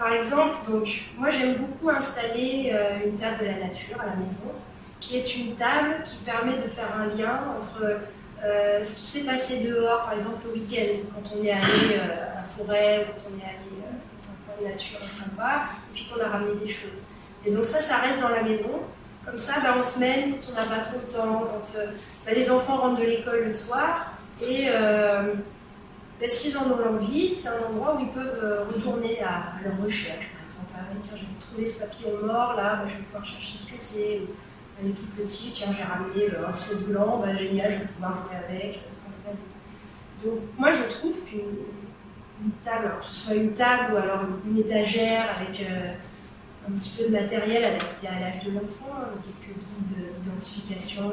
par exemple, donc, moi j'aime beaucoup installer une table de la nature à la maison, qui est une table qui permet de faire un lien entre ce qui s'est passé dehors, par exemple le week-end, quand on est allé à la forêt, quand on est allé dans un coin de nature sympa, et puis qu'on a ramené des choses. Et donc ça reste dans la maison. Comme ça, en semaine, quand on n'a pas trop de temps, quand les enfants rentrent de l'école le soir, et s'ils en ont l'envie, c'est un endroit où ils peuvent retourner à leur recherche. Par exemple, tiens, j'ai trouvé ce papillon mort, là, je vais pouvoir chercher ce que c'est. Elle est tout petit, tiens, j'ai ramené un seau de blanc, génial, je vais pouvoir jouer avec. Donc, moi, je trouve qu'une table, alors que ce soit une table ou alors une étagère avec un petit peu de matériel adapté à l'âge de l'enfant, quelques guides d'identification,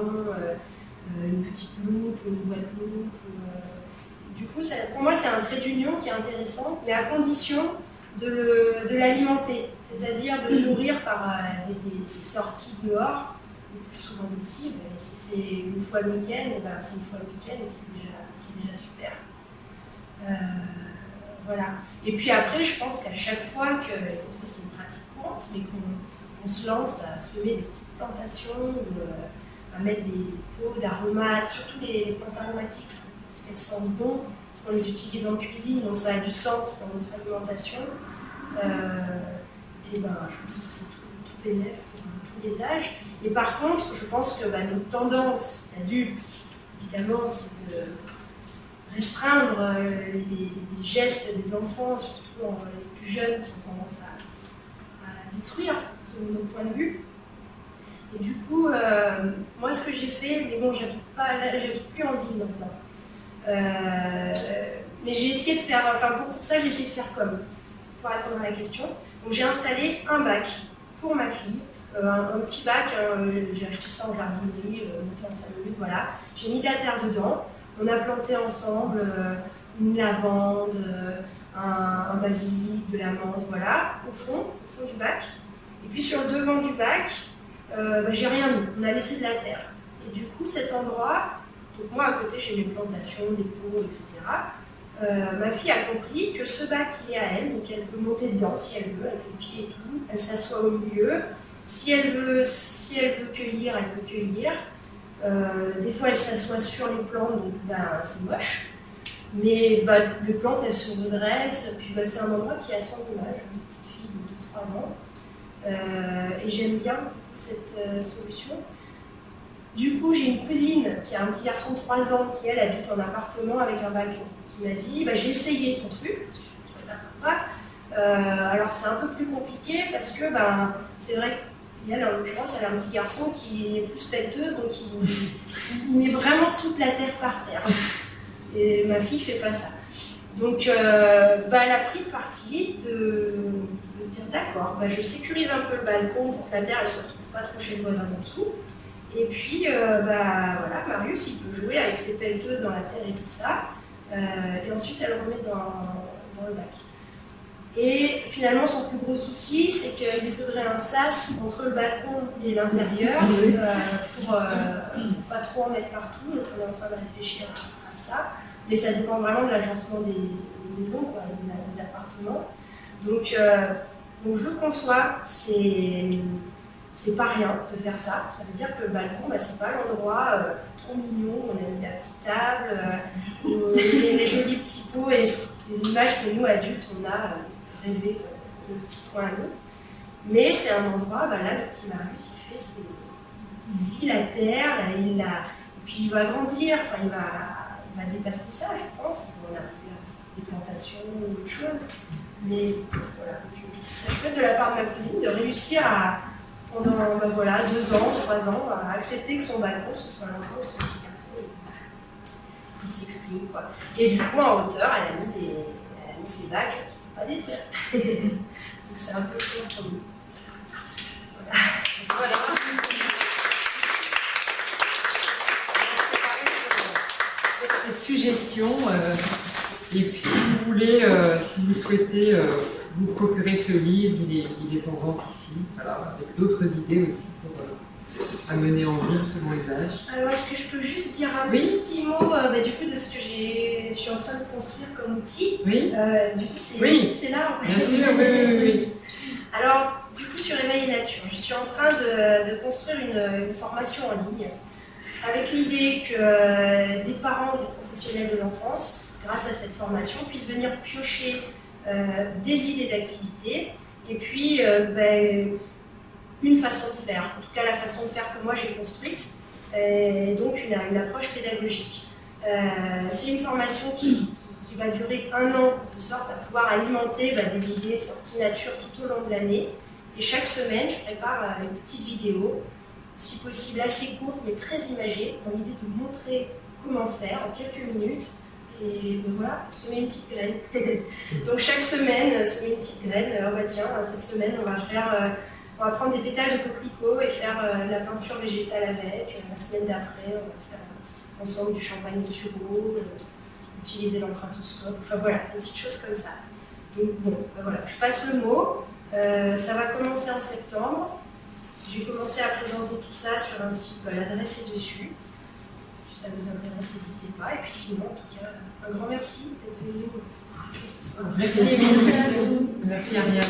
une petite loupe ou une boîte loupe. Du coup, pour moi, c'est un trait d'union qui est intéressant, mais à condition de l'alimenter, c'est-à-dire de le nourrir par des sorties dehors, le plus souvent possible. Et si c'est une fois le week-end, c'est une fois le week-end et c'est déjà super. Voilà. Et puis après, je pense qu'à chaque fois que, ça c'est une pratique courante, mais qu'on se lance à semer des petites plantations, ou à mettre des pots d'aromates, surtout les plantes aromatiques, je trouve, parce qu'elles sentent bon, parce qu'on les utilise en cuisine, donc ça a du sens dans notre alimentation. Et je pense que c'est tout bénéfique pour tous les âges. Et par contre, je pense que notre tendance adultes, évidemment, c'est de restreindre les gestes des enfants, surtout les plus jeunes qui ont tendance à détruire, selon notre point de vue. Et du coup, moi ce que j'ai fait, mais bon, j'habite plus en ville maintenant. Mais j'ai essayé de faire, pour ça j'ai essayé de faire comme, pour répondre à la question. Donc j'ai installé un bac pour ma fille, un petit bac, j'ai acheté ça en jardinerie, monté en 5 minutes, voilà. J'ai mis de la terre dedans, on a planté ensemble une lavande, un basilic, de la menthe, voilà, au fond du bac. Et puis sur le devant du bac, j'ai rien mis, on a laissé de la terre. Et du coup, cet endroit, donc moi à côté j'ai mes plantations, des pots, etc. Ma fille a compris que ce bac il est à elle, donc elle peut monter dedans si elle veut, avec les pieds et tout, elle s'assoit au milieu. Si elle veut cueillir, elle peut cueillir. Des fois elle s'assoit sur les plantes, donc c'est moche. Mais les plantes elles se redressent, puis c'est un endroit qui a son image, une petite fille de 2-3 ans. Et j'aime bien cette solution. Du coup, j'ai une cousine qui a un petit garçon de 3 ans qui, elle, habite en appartement avec un balcon, qui m'a dit j'ai essayé ton truc, parce que je trouvais ça sympa. Alors, c'est un peu plus compliqué parce que c'est vrai qu'elle, en l'occurrence, elle a un petit garçon qui est plus pelleteuse, donc il met vraiment toute la terre par terre. Et ma fille fait pas ça. Donc, elle a pris le parti de dire d'accord, je sécurise un peu le balcon pour que la terre ne se retrouve pas trop chez le voisin en dessous. Et puis, voilà, Marius, il peut jouer avec ses pelleteuses dans la terre et tout ça. Et ensuite, elle le remet dans le bac. Et finalement, son plus gros souci, c'est qu'il lui faudrait un sas entre le balcon et l'intérieur pour pas trop en mettre partout. Donc, on est en train de réfléchir à ça. Mais ça dépend vraiment de l'agencement des maisons, des appartements. Donc, je le conçois, c'est pas rien de faire ça. Ça veut dire que le balcon, c'est pas l'endroit trop mignon où on a mis la petite table, les jolis petits pots et l'image que nous, adultes, on a rêvé de petits coins à nous. Mais c'est un endroit, là, le petit Marius, il vit la terre, et puis il va grandir, il va dépasser ça, je pense. On a des plantations ou autre chose. Mais voilà, je trouve ça chouette de la part de ma cousine de réussir pendant 2 ans, 3 ans, à accepter que son balcon ce soit l'endroit où son petit garçon il s'exprime. Et du coup, en hauteur, elle a mis ses bacs qu'il ne faut pas détruire. Donc c'est un peu chaud pour nous. Voilà. Sur ces suggestions, et puis si vous voulez, si vous souhaitez vous procurer ce livre, il est en vente ici, avec d'autres idées aussi pour amener en vue selon les âges. Alors est-ce que je peux juste dire un oui. petit mot du coup de ce que je suis suis en train de construire comme outil. Oui. Du coup, c'est là. En fait. Bien sûr, oui. Alors, du coup, sur Éveil et Nature, je suis en train de construire une formation en ligne avec l'idée que des parents ou des professionnels de l'enfance, grâce à cette formation, puissent venir piocher des idées d'activité et puis une façon de faire, en tout cas la façon de faire que moi j'ai construite, donc une approche pédagogique. C'est une formation qui va durer 1 an, de sorte à pouvoir alimenter des idées sorties nature tout au long de l'année. Et chaque semaine, je prépare une petite vidéo, si possible assez courte, mais très imagée, dans l'idée de montrer comment faire en quelques minutes. Et voilà, semer une petite graine. Donc chaque semaine, semer une petite graine. Tiens, cette semaine, on va prendre des pétales de coquelicot et faire la peinture végétale avec. La semaine d'après, on va faire ensemble du champagne au sureau, utiliser l'empruntoscope. Enfin voilà, des petites choses comme ça. Donc bon, voilà, je passe le mot. Ça va commencer en septembre. Je vais commencer à présenter tout ça sur un site, l'adresse est dessus. Si ça vous intéresse, n'hésitez pas. Et puis sinon, en tout cas, un grand merci d'être venu ce soir. Merci à vous. Merci Ariane.